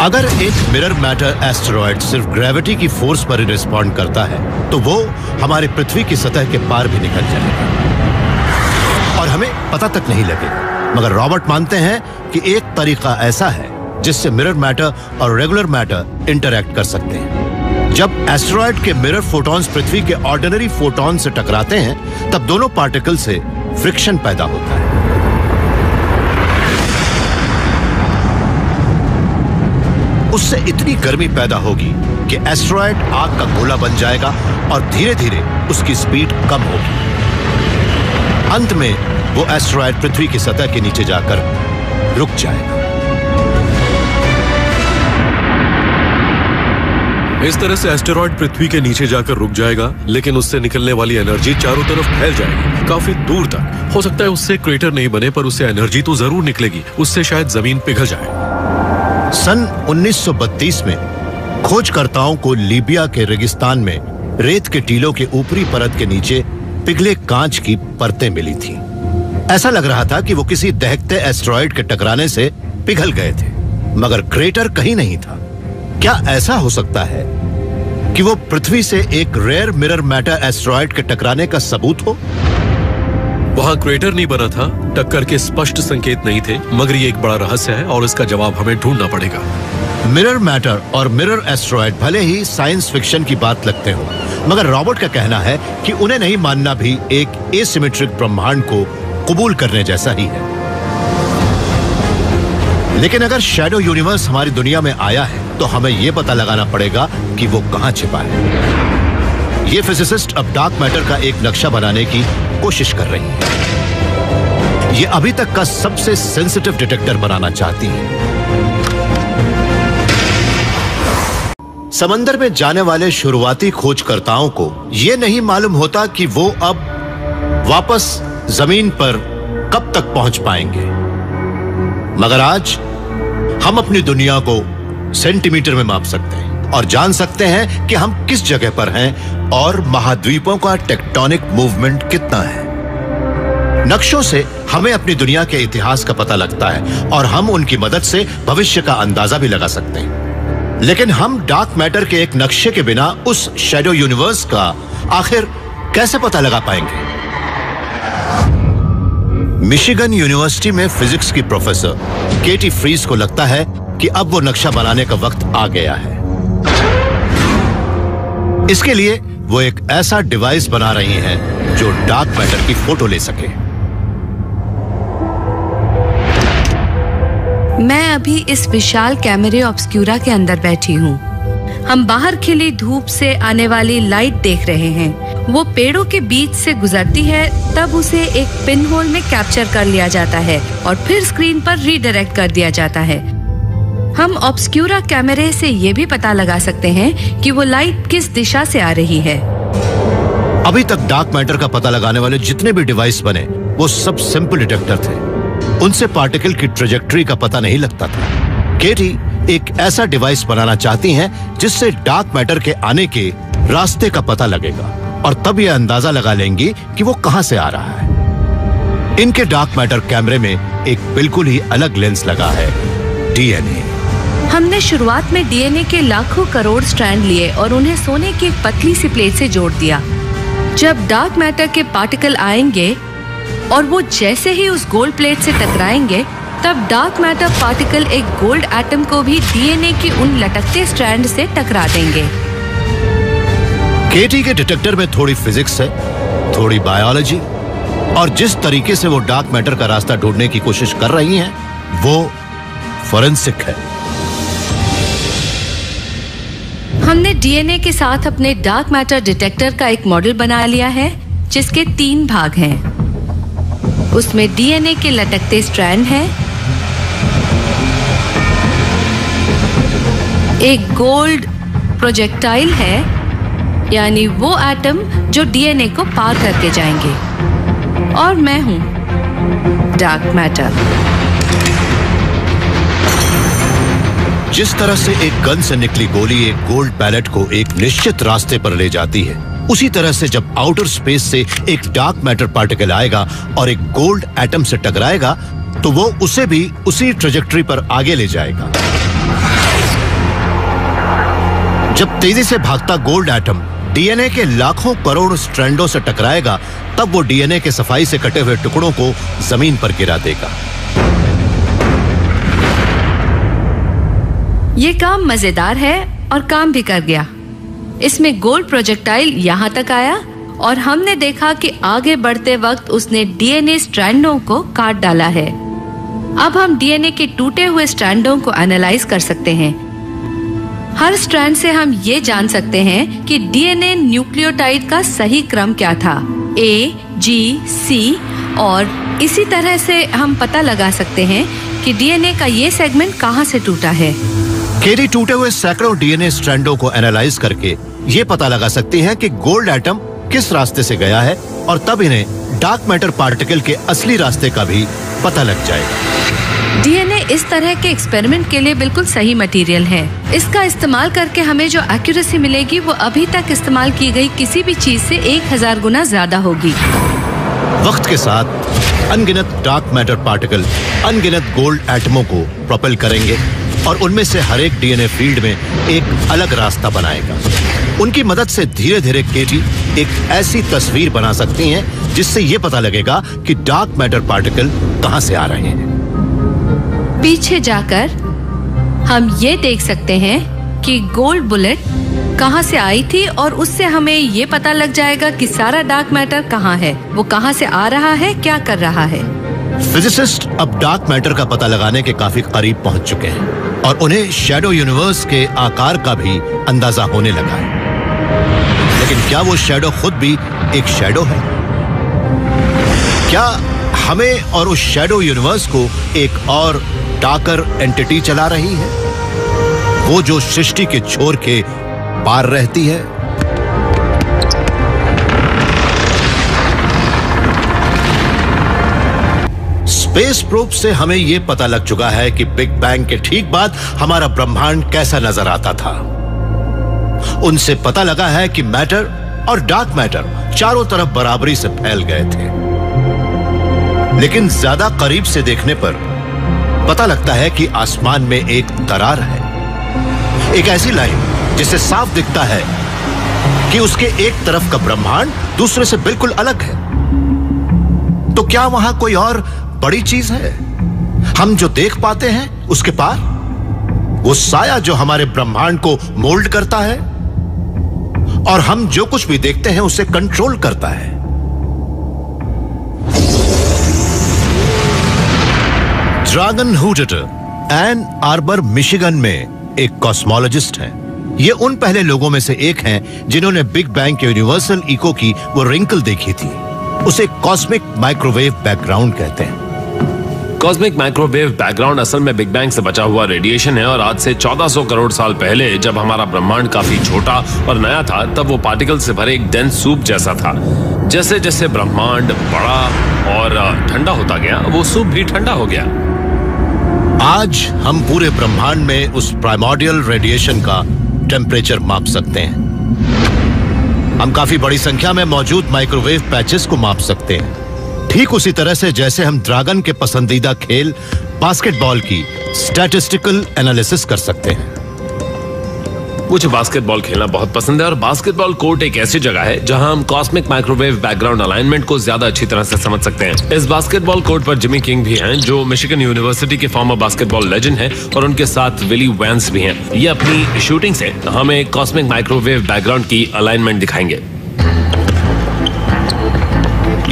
अगर एक मिरर मैटर एस्टेरॉइड सिर्फ ग्रेविटी की फोर्स पर रिस्पॉन्ड करता है तो वो हमारी पृथ्वी की सतह के पार भी निकल जाएगा और हमें पता तक नहीं लगेगा। मगर रॉबर्ट मानते हैं कि एक तरीका ऐसा है जिससे मिरर मैटर और रेगुलर मैटर इंटरैक्ट कर सकते हैं। जब एस्टेरॉइड के मिरर फोटॉन्स पृथ्वी के ऑर्डिनरी फोटॉन से टकराते हैं तब दोनों पार्टिकल से फ्रिक्शन पैदा होता है। उससे इतनी गर्मी पैदा होगी कि एस्टेरॉइड आग का गोला बन जाएगा और धीरे धीरे उसकी स्पीड कम होगी। अंत में वो एस्टेरॉइड पृथ्वी की सतह के नीचे जाकर रुक जाएगा। इस तरह से एस्टेरॉयड पृथ्वी के नीचे जाकर रुक जाएगा, लेकिन उससे निकलने वाली एनर्जी चारों तरफ फैल जाएगी, काफी दूर तक। हो सकता है उससे क्रेटर नहीं बने, पर उससे एनर्जी तो जरूर निकलेगी। उससे शायद जमीन पिघल जाए। सन 1932 में खोजकर्ताओं को लीबिया के रेगिस्तान में रेत के टीलों के ऊपरी परत के नीचे पिघले कांच की परतें मिली थी। ऐसा लग रहा था कि वो किसी दहकते एस्टेरॉयड के टकराने से पिघल गए थे, मगर क्रेटर कहीं नहीं था। क्या ऐसा हो सकता है कि वो पृथ्वी से एक रेयर मिरर मैटर एस्टेरॉयड के टकराने का सबूत हो? वहां क्रेटर नहीं बना था, टक्कर के स्पष्ट संकेत नहीं थे, मगर ये एक बड़ा रहस्य है और इसका जवाब हमें ढूंढना पड़ेगा। मिरर मैटर और मिरर एस्टेरॉयड भले ही साइंस फिक्शन की बात लगते हो, मगर रॉबर्ट का कहना है कि उन्हें नहीं मानना भी एक एसिमेट्रिक ब्रह्मांड को कबूल करने जैसा ही है। लेकिन अगर शैडो यूनिवर्स हमारी दुनिया में आया है तो हमें यह पता लगाना पड़ेगा कि वो कहां छिपा है। ये फिजिसिस्ट अब डार्क मैटर का एक नक्शा बनाने की कोशिश कर रही है। ये अभी तक का सबसे सेंसिटिव डिटेक्टर बनाना चाहती है। समंदर में जाने वाले शुरुआती खोजकर्ताओं को यह नहीं मालूम होता कि वो अब वापस जमीन पर कब तक पहुंच पाएंगे, मगर आज हम अपनी दुनिया को सेंटीमीटर में माप सकते हैं और जान सकते हैं कि हम किस जगह पर हैं और महाद्वीपों का टेक्टोनिक मूवमेंट कितना है। नक्शों से हमें अपनी दुनिया के इतिहास का पता लगता है और हम उनकी मदद से भविष्य का अंदाजा भी लगा सकते हैं। लेकिन हम डार्क मैटर के एक नक्शे के बिना उस शैडो यूनिवर्स का आखिर कैसे पता लगा पाएंगे? मिशिगन यूनिवर्सिटी में फिजिक्स की प्रोफेसर केटी फ्रीज को लगता है कि अब वो नक्शा बनाने का वक्त आ गया है। इसके लिए वो एक ऐसा डिवाइस बना रही हैं जो डार्क मैटर की फोटो ले सके। मैं अभी इस विशाल कैमरे ऑब्सक्यूरा के अंदर बैठी हूँ। हम बाहर खिली धूप से आने वाली लाइट देख रहे हैं। वो पेड़ों के बीच से गुजरती है, तब उसे एक पिन होल में कैप्चर कर लिया जाता है और फिर स्क्रीन पर रीडायरेक्ट कर दिया जाता है। हम ऑब्सक्यूरा कैमरे से ये भी पता लगा सकते हैं कि वो लाइट किस दिशा से आ रही है। अभी तक डार्क मैटर का पता लगाने वाले जितने भी डिवाइस बने वो सब सिंपल डिटेक्टर थे। उनसे पार्टिकल की ट्रेजेक्टरी का पता नहीं लगता था। केटी एक ऐसा डिवाइस बनाना चाहती हैं जिससे डार्क मैटर के आने के रास्ते का पता लगेगा और तब यह अंदाजा लगा लेंगी कि वो कहां से आ रहा है। इनके डार्क मैटर कैमरे में एक बिल्कुल ही अलग लेंस लगा है, डीएनए। हमने शुरुआत में डीएनए के लाखों करोड़ स्ट्रैंड लिए और उन्हें सोने की एक पतली सी प्लेट से जोड़ दिया। जब डार्क मैटर के पार्टिकल आएंगे और वो जैसे ही उस गोल्ड प्लेट से टकराएंगे, तब डार्क मैटर पार्टिकल एक गोल्ड एटम को भी डीएनए की उन लटकते स्ट्रैंड से टकरा देंगे। केटी के डिटेक्टर में थोड़ी फिजिक्स है, थोड़ी बायोलॉजी, और जिस तरीके से वो डार्क मैटर का रास्ता ढूंढने की कोशिश कर रही हैं, वो फोरेंसिक है। हमने डीएनए के साथ अपने डार्क मैटर डिटेक्टर का एक मॉडल बना लिया है जिसके 3 भाग हैं। उसमें डीएनए के लटकते स्ट्रैंड हैं, एक गोल्ड प्रोजेक्टाइल है, यानी वो एटम जो डीएनए को पार करके जाएंगे, और मैं हूं डार्क मैटर। जिस तरह से एक गन से निकली गोली एक गोल्ड पैलेट को एक निश्चित रास्ते पर ले जाती है, उसी तरह से जब आउटर स्पेस से एक डार्क मैटर पार्टिकल आएगा और एक गोल्ड एटम से टकराएगा तो वो उसे भी उसी ट्रेजेक्टरी पर आगे ले जाएगा। जब तेजी से भागता गोल्ड एटम डीएनए के लाखों करोड़ स्ट्रैंडों से टकराएगा, तब वो डीएनए के सफाई से कटे हुए टुकड़ों को जमीन पर गिरा देगा। ये काम मजेदार है और काम भी कर गया। इसमें गोल्ड प्रोजेक्टाइल यहाँ तक आया और हमने देखा कि आगे बढ़ते वक्त उसने डीएनए स्ट्रैंडों को काट डाला है। अब हम डीएनए के टूटे हुए स्ट्रैंडों को एनालाइज कर सकते हैं। हर स्ट्रैंड से हम ये जान सकते हैं कि डीएनए न्यूक्लियोटाइड का सही क्रम क्या था, ए, जी, सी, और इसी तरह से हम पता लगा सकते हैं कि डीएनए का ये सेगमेंट कहाँ से टूटा है। केडी टूटे हुए सैकड़ों डीएनए स्ट्रैंडों को एनालाइज करके ये पता लगा सकती हैं कि गोल्ड एटम किस रास्ते से गया है, और तब इन्हें डार्क मैटर पार्टिकल के असली रास्ते का भी पता लग जाएगा। डीएनए इस तरह के एक्सपेरिमेंट के लिए बिल्कुल सही मटेरियल है। इसका इस्तेमाल करके हमें जो एक्यूरेसी मिलेगी वो अभी तक इस्तेमाल की गई किसी भी चीज से 1000 गुना ज्यादा होगी। वक्त के साथ अनगिनत डार्क मैटर पार्टिकल अनगिनत गोल्ड एटमों को प्रोपेल करेंगे और उनमें से हर एक डीएनए फील्ड में एक अलग रास्ता बनाएगा। उनकी मदद से धीरे धीरे केटी एक ऐसी तस्वीर बना सकती हैं जिससे ये पता लगेगा कि डार्क मैटर पार्टिकल कहां से आ रहे हैं। पीछे जाकर हम ये देख सकते हैं कि गोल्ड बुलेट कहां से आई थी और उससे हमें ये पता लग जाएगा कि सारा डार्क मैटर कहां है, वो कहां से आ रहा है, क्या कर रहा है। फिजिसिस्ट अब डार्क मैटर का पता लगाने के काफी करीब पहुंच चुके हैं और उन्हें शैडो यूनिवर्स के आकार का भी अंदाजा होने लगा है। लेकिन क्या वो शैडो खुद भी एक शैडो है? क्या हमें और उस शैडो यूनिवर्स को एक और डार्कर एंटिटी चला रही है, वो जो सृष्टि के छोर के पार रहती है? स्पेस प्रोब से हमें यह पता लग चुका है कि बिग बैंग के ठीक बाद हमारा ब्रह्मांड कैसा नजर आता था। उनसे पता लगा है कि मैटर और डार्क मैटर चारों तरफ बराबरी से फैल गए थे, लेकिन ज्यादा करीब से देखने पर पता लगता है कि आसमान में एक दरार है, एक ऐसी लाइन जिससे साफ दिखता है कि उसके एक तरफ का ब्रह्मांड दूसरे से बिल्कुल अलग है। तो क्या वहां कोई और बड़ी चीज है हम जो देख पाते हैं उसके पार? वो साया जो हमारे ब्रह्मांड को मोल्ड करता है और हम जो कुछ भी देखते हैं उसे कंट्रोल करता है। ड्रैगन हुटेटर एन आर्बर मिशिगन में एक कॉस्मोलॉजिस्ट हैं। ये उन पहले लोगों में से एक हैं जिन्होंने बिग बैंग के यूनिवर्सल इको की वो रिंकल देखी थी। उसे कॉस्मिक माइक्रोवेव बैकग्राउंड कहते हैं। कॉस्मिक माइक्रोवेव बैकग्राउंड असल में बिग बैंग से बचा हुआ रेडिएशन है और आज से 1400 करोड़ साल पहले जब हमारा ब्रह्मांड काफी छोटा और नया था तब वो पार्टिकल से भरे एक डेंस सूप जैसा था। जैसे जैसे ब्रह्मांड बड़ा और ठंडा होता गया वो सूप भी ठंडा हो गया। आज हम पूरे ब्रह्मांड में उस प्राइमोर्डियल रेडिएशन का टेम्परेचर माप सकते हैं। हम काफी बड़ी संख्या में मौजूद माइक्रोवेव पैचेस को माप सकते हैं, ठीक उसी तरह से जैसे हम ड्रैगन के पसंदीदा खेल बास्केटबॉल की स्टैटिस्टिकल एनालिसिस कर सकते हैं। मुझे बास्केटबॉल खेलना बहुत पसंद है और बास्केटबॉल कोर्ट एक ऐसी जगह है जहां हम कॉस्मिक माइक्रोवेव बैकग्राउंड अलाइनमेंट को ज्यादा अच्छी तरह से समझ सकते हैं। इस बास्केटबॉल कोर्ट पर जिमी किंग भी हैं जो मिशिगन यूनिवर्सिटी के फॉर्मर बास्केटबॉल लेजेंड हैं और उनके साथ विली वैंस भी हैं। ये अपनी शूटिंग से हमें कॉस्मिक माइक्रोवेव बैकग्राउंड की अलाइनमेंट दिखाएंगे।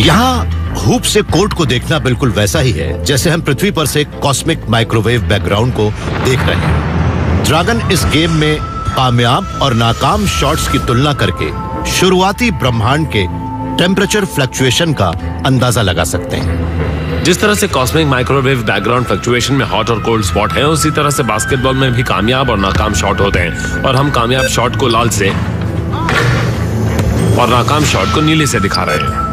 यहाँ हुप से कोर्ट को देखना बिल्कुल वैसा ही है जैसे हम पृथ्वी पर से कॉस्मिक माइक्रोवेव बैकग्राउंड को देख रहे हैं। ड्रैगन इस गेम में कामयाब और नाकाम शॉट्स की तुलना करके शुरुआती ब्रह्मांड के टेम्परेचर फ्लक्चुएशन का अंदाजा लगा सकते हैं। जिस तरह से कॉस्मिक माइक्रोवेव बैकग्राउंड फ्लक्चुएशन में हॉट और कोल्ड स्पॉट है, उसी तरह से बास्केटबॉल में भी कामयाब और नाकाम शॉट होते हैं और हम कामयाब शॉट को लाल से और नाकाम शॉट को नीले से दिखा रहे हैं।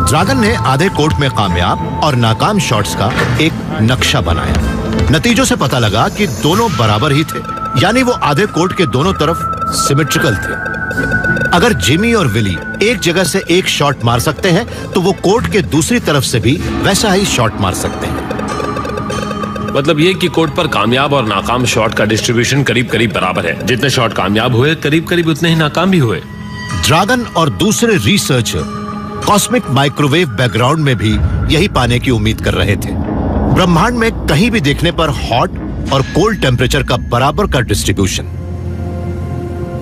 ड्रैगन ने आधे कोर्ट में कामयाब और नाकाम शॉट्स का एक नक्शा बनाया। नतीजों से पता लगा कि दोनों बराबर ही थे, यानी वो आधे कोर्ट के दोनों तरफ सिमेट्रिकल थे। अगर जिमी और विली एक जगह से एक शॉट मार सकते हैं तो वो कोर्ट के दूसरी तरफ से भी वैसा ही शॉट मार सकते हैं। मतलब ये कि कोर्ट पर कामयाब और नाकाम शॉट का डिस्ट्रीब्यूशन करीब करीब बराबर है। जितने शॉट कामयाब हुए करीब करीब उतने ही नाकाम भी हुए। ड्रैगन और दूसरे रिसर्चर कॉस्मिक माइक्रोवेव बैकग्राउंड में भी यही पाने की उम्मीद कर रहे थे। ब्रह्मांड में कहीं भी देखने पर हॉट और कोल्ड टेम्परेचर का बराबर का डिस्ट्रीब्यूशन।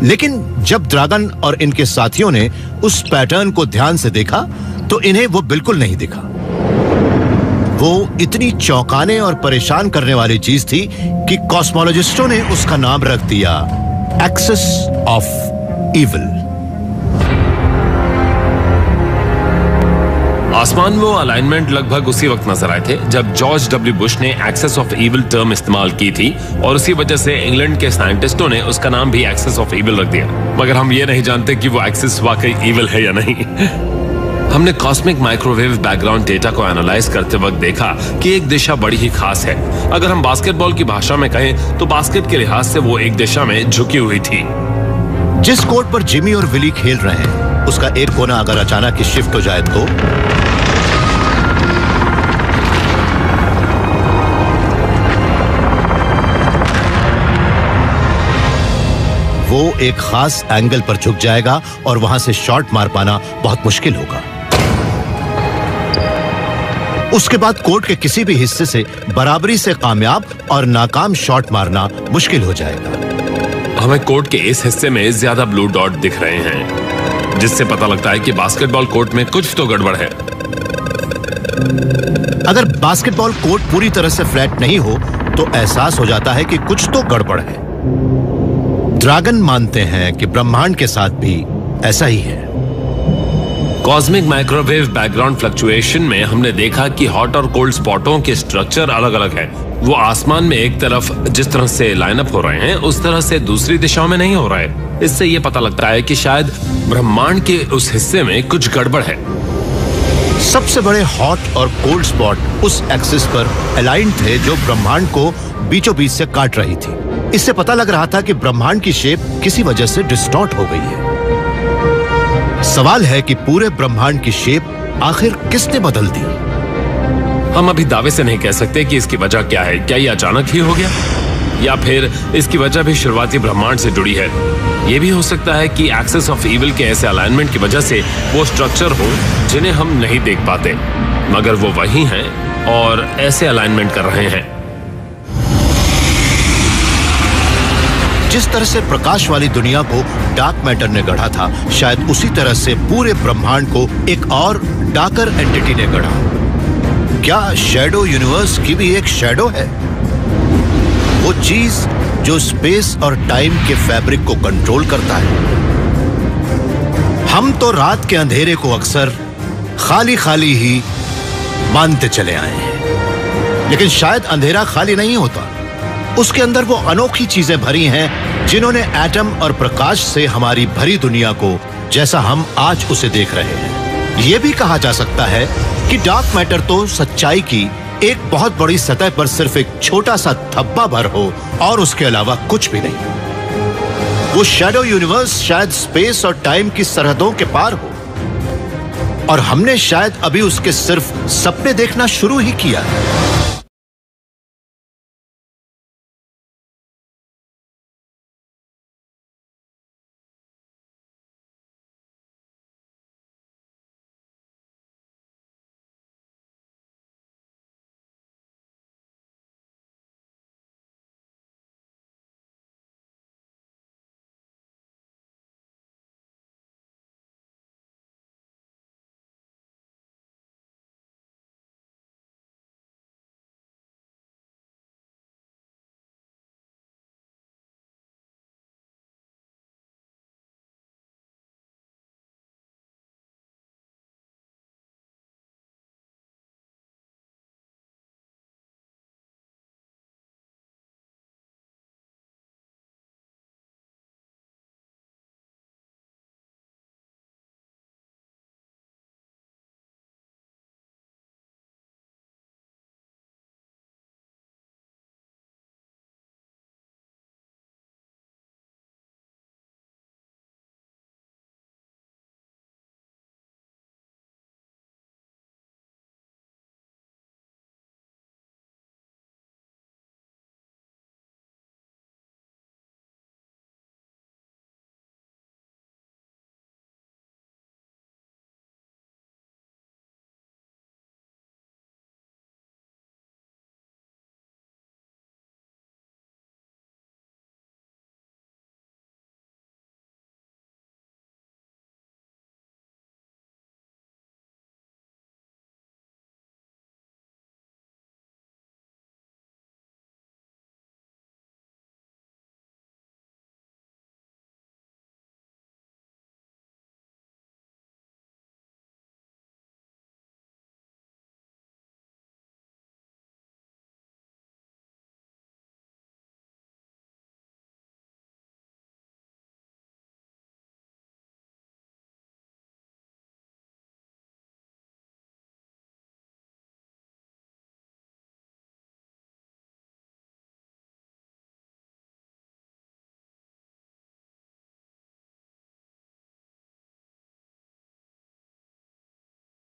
लेकिन जब ड्रैगन और इनके साथियों ने उस पैटर्न को ध्यान से देखा तो इन्हें वो बिल्कुल नहीं दिखा। वो इतनी चौंकाने और परेशान करने वाली चीज थी कि कॉस्मोलॉजिस्टों ने उसका नाम रख दिया एक्सिस ऑफ इविल। आसमान में वो अलाइनमेंट लगभग उसी वक्त नजर आए थे जब जॉर्ज डब्ल्यू बुश ने एक्सेस ऑफ ईविल टर्म इस्तेमाल की थी, और उसी वजह से इंग्लैंड के साइंटिस्टों ने उसका नाम भी एक्सेस ऑफ ईविल रख दिया। मगर हम ये नहीं जानते कि वो एक्सेस वाकई ईविल है या नहीं। हमने कॉस्मिक माइक्रोवेव बैकग्राउंड डेटा को एनालाइज करते वक्त देखा कि एक दिशा बड़ी ही खास है। अगर हम बास्केटबॉल की भाषा में कहें तो बास्केट के लिहाज से वो एक दिशा में झुकी हुई थी। जिस कोर्ट पर जिमी और विली खेल रहे हैं उसका एक कोना अगर अचानक ही शिफ्ट हो जाए तो वो एक खास एंगल पर झुक जाएगा और वहां से शॉट मार पाना बहुत मुश्किल होगा। उसके बाद कोर्ट के किसी भी हिस्से से बराबरी से कामयाब और नाकाम शॉट मारना मुश्किल हो जाएगा। हमें कोर्ट के इस हिस्से में ज्यादा ब्लू डॉट दिख रहे हैं, जिससे पता लगता है कि बास्केटबॉल कोर्ट में कुछ तो गड़बड़ है। अगर बास्केटबॉल कोर्ट पूरी तरह से फ्लैट नहीं हो तो एहसास हो जाता है कि कुछ तो गड़बड़ है। ड्रैगन मानते हैं कि ब्रह्मांड के साथ भी ऐसा ही है। कॉस्मिक माइक्रोवेव बैकग्राउंड फ्लक्चुएशन में हमने देखा कि हॉट और कोल्ड स्पॉटों के स्ट्रक्चर अलग अलग है। वो आसमान में एक तरफ जिस तरह से लाइनअप हो रहे हैं उस तरह से दूसरी दिशाओं में नहीं हो रहा है। इससे ये पता लगता है कि शायद ब्रह्मांड के उस हिस्से में कुछ गड़बड़ है। सबसे बड़े हॉट और कोल्ड स्पॉट उस एक्सिस पर अलाइन थे जो ब्रह्मांड को बीचों बीच से काट रही थी। इससे पता लग रहा था कि ब्रह्मांड की शेप किसी वजह से डिस्टॉर्ट हो गई है। सवाल है कि पूरे ब्रह्मांड की शेप आखिर किसने बदल दी? हम अभी दावे से नहीं कह सकते कि इसकी वजह क्या है। क्या ये अचानक ही हो गया या फिर इसकी वजह भी शुरुआती ब्रह्मांड से जुड़ी है? यह भी हो सकता है कि एक्सेस ऑफ ईविल के ऐसे अलाइनमेंट की वजह से वो स्ट्रक्चर हो जिन्हें हम नहीं देख पाते, मगर वो वही हैं और ऐसे अलाइनमेंट कर रहे हैं। जिस तरह से प्रकाश वाली दुनिया को डार्क मैटर ने गढ़ा था, शायद उसी तरह से पूरे ब्रह्मांड को एक और डार्कर एंटिटी ने गढ़ा। क्या शैडो यूनिवर्स की भी एक शैडो है? वो चीज जो स्पेस और टाइम के फैब्रिक को कंट्रोल करता है। हम तो रात के अंधेरे को अक्सर खाली खाली ही मानते चले आए हैं, लेकिन शायद अंधेरा खाली नहीं होता। उसके अंदर वो अनोखी चीजें भरी हैं जिन्होंने एटम और प्रकाश से हमारी भरी दुनिया को जैसा हम आज उसे देख रहे हैं। यह भी कहा जा सकता है कि डार्क मैटर तो सच्चाई की एक बहुत बड़ी सतह पर सिर्फ एक छोटा सा धब्बा भर हो और उसके अलावा कुछ भी नहीं। वो शैडो यूनिवर्स शायद स्पेस और टाइम की सरहदों के पार हो और हमने शायद अभी उसके सिर्फ सपने देखना शुरू ही किया है।